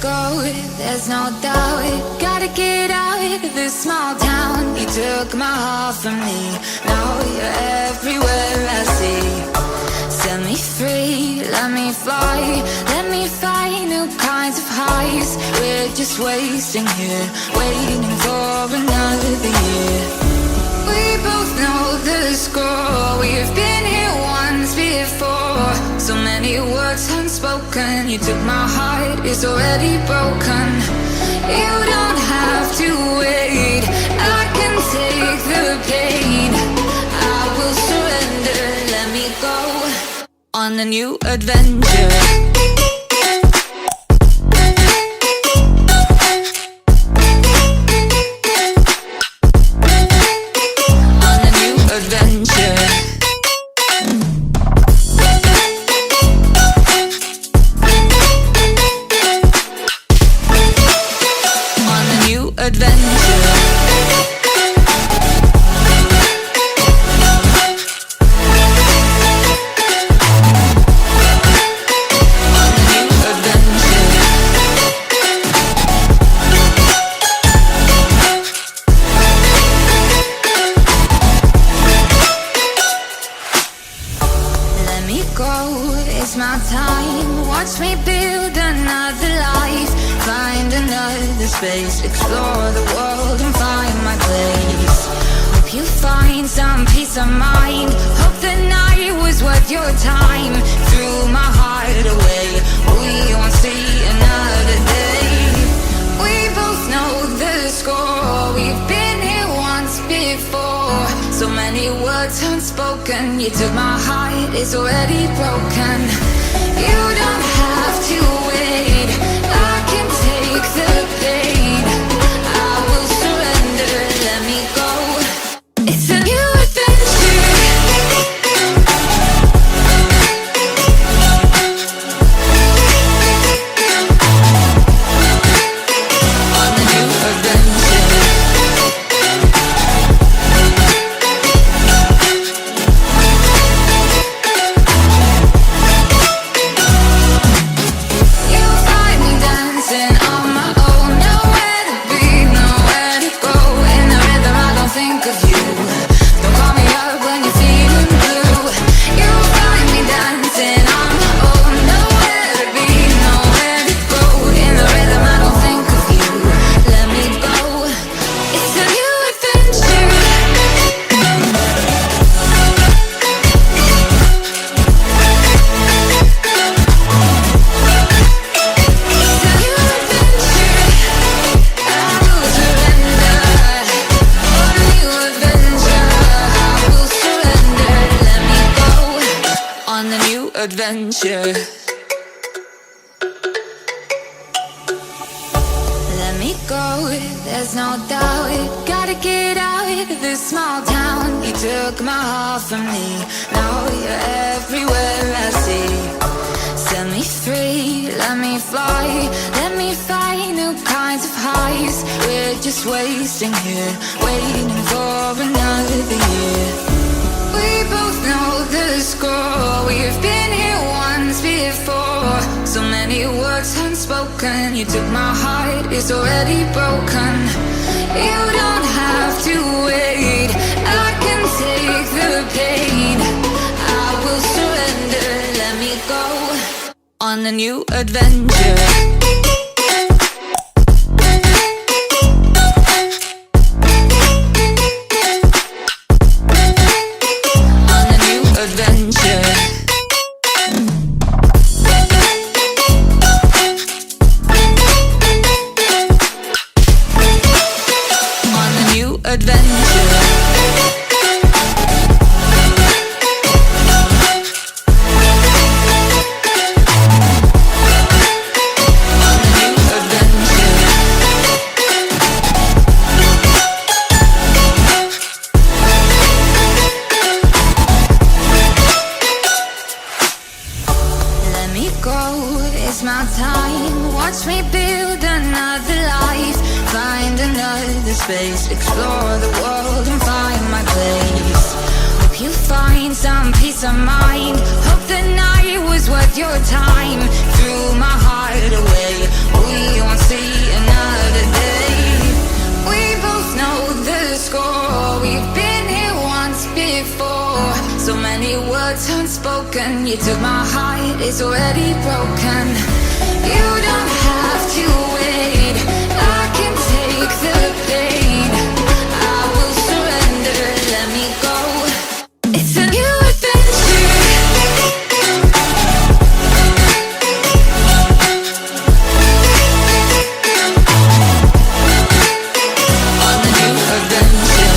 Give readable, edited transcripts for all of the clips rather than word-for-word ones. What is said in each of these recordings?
go, there's no doubt. Gotta get out of this small town. You took my heart from me, now you're everywhere I see. Set me free, let me fly, let me find new kinds of highs. We're just wasting here, waiting for another year. We both know the score, we've been here once before. So many words unspoken, you took my heart, it's already broken. You don't have to wait, I can take the pain. I will surrender, let me go on a new adventure. Explore the world and find my place. Hope you find some peace of mind. Hope the night was worth your time. Threw my heart away, we won't see another day. We both know the score, we've been here once before. So many words unspoken, you took my heart, it's already broken. You don't have to wait, I can take the pain. Adventure. Let me go, there's no doubt. Gotta get out of this small town. You took my heart from me, now you're everywhere I see. Set me free, let me fly, let me find new kinds of highs. We're just wasting here, waiting for another year. We both know the score, we've been here once before. So many words unspoken, you took my heart, it's already broken. You don't have to wait, I can take the pain. I will surrender, let me go on a new adventure. Space, explore the world and find my place. Hope you find some peace of mind. Hope the night was worth your time. Threw my heart away, we before. So many words unspoken. You took my heart, it's already broken. You don't have to wait, I can take the pain. I will surrender, let me go. It's a new adventure. On a new adventure.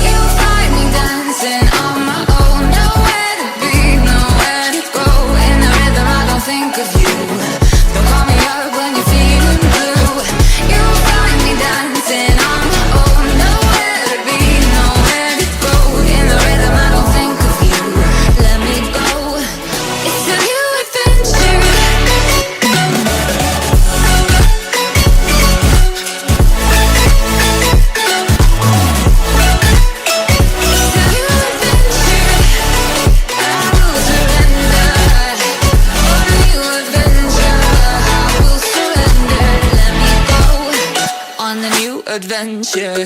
You'll find me dancing on my own. Nowhere to be, nowhere to go. In the rhythm I don't think of you. Don't call me up when you're feeling blue. You'll find me dancing on my own. Nowhere to be, nowhere to go. In the rhythm I don't think of you. Let me go. It's a new adventure. It's a new adventure. I will surrender. On a new adventure. I will surrender. Let me go. On a new adventure.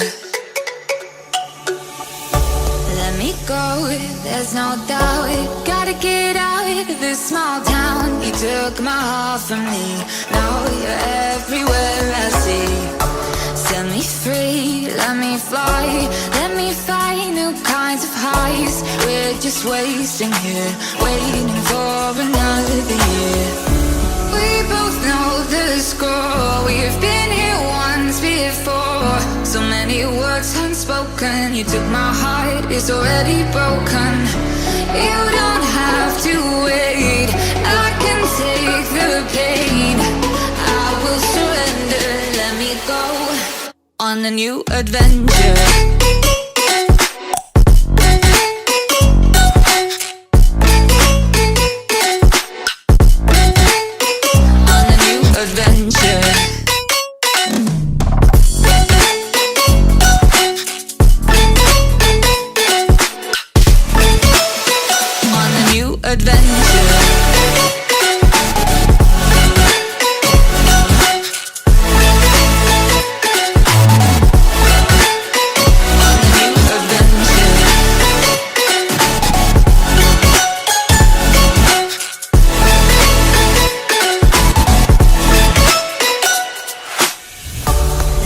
Let me go, there's no doubt. Gotta get out of this small town. You took my heart from me. Now you're everywhere I see. Set me free, let me fly. Let me find new kinds of highs. We're just wasting here, waiting for another year. We both know the score. We've been here once before. So many words unspoken. You took my heart, it's already broken. You don't have to wait, I can take the pain. I will surrender, let me go. On a new adventure. On a new adventure. On a new adventure. On a new adventure.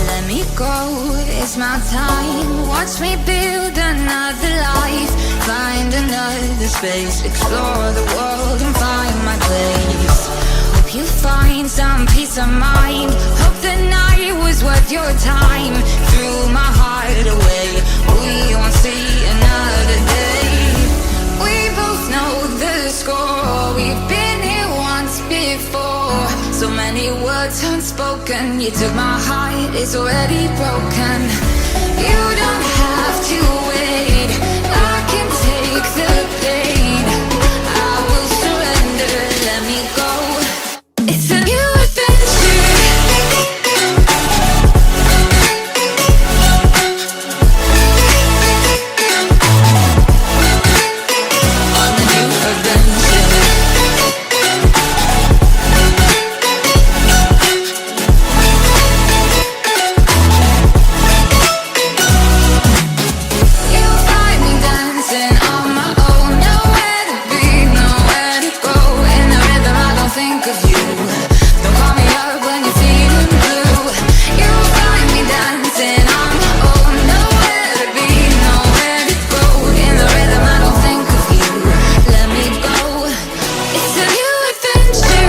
Let me go, it's my time. Watch me build another life. Find another space. Explore the world and find my place. Hope you find some peace of mind. Hope the night was worth your time. Threw my heart away, we won't see another day. We both know the score. We've been here once before. So many words unspoken. You took my heart, it's already broken. You don't have to wait, I can take the pain. I will surrender, let me go. It's a new adventure. On a new adventure. You'll find me dancing on my own. Nowhere to be, nowhere to go. In the rhythm I don't think of you. Don't call me up when you're feeling blue. You'll find me dancing on my own. Nowhere to be, nowhere to go. In the rhythm I don't think of you. Let me go. It's a new adventure.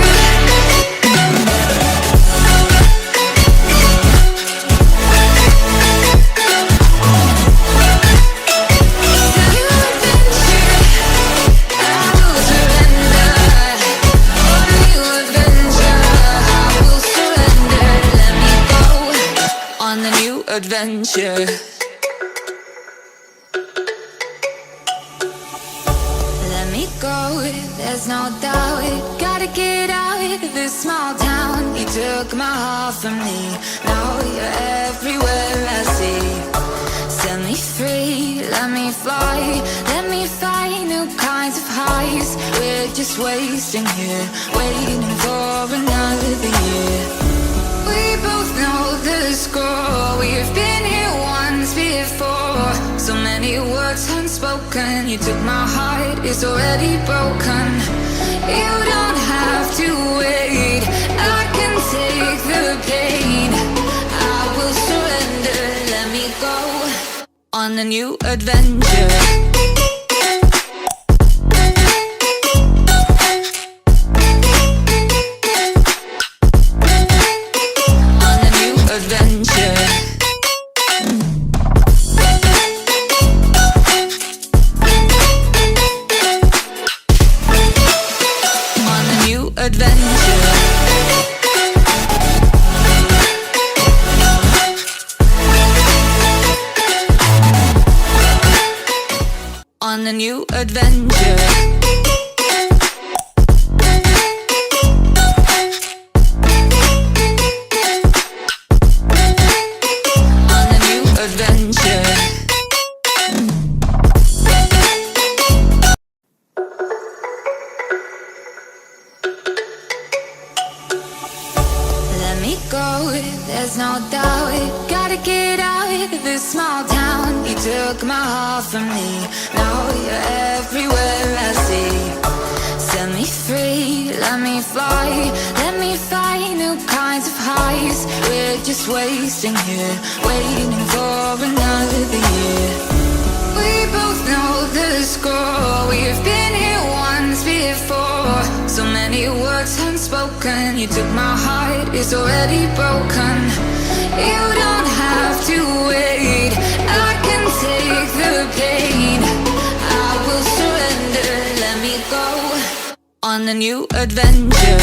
It's a new adventure. I will surrender. On a new adventure. I will surrender. Let me go. On a new adventure. Let me go, there's no doubt. Gotta get out of this small town. You took my heart from me. Now you're everywhere I see. Set me free, let me fly, let me find new kinds of highs. We're just wasting here, waiting for another year. We both know the score, we've been here once before. So many words unspoken, you took my heart, it's already broken. You don't have to wait, I can take the pain. I will surrender, let me go on a new adventure. On a new adventure. On a new adventure. Let me go, there's no doubt. Gotta get out of this small town. You took my heart from me, now you're everywhere I see. Set me free, let me fly, let me find new kinds of highs. We're just wasting here, waiting for another year. We both know the score, we've been here once before. So many words unspoken, you took my heart, it's already broken. You don't have to wait, I can take the pain. I will surrender, let me go on a new adventure.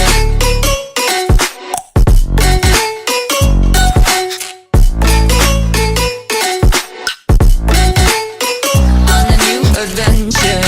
On a new adventure.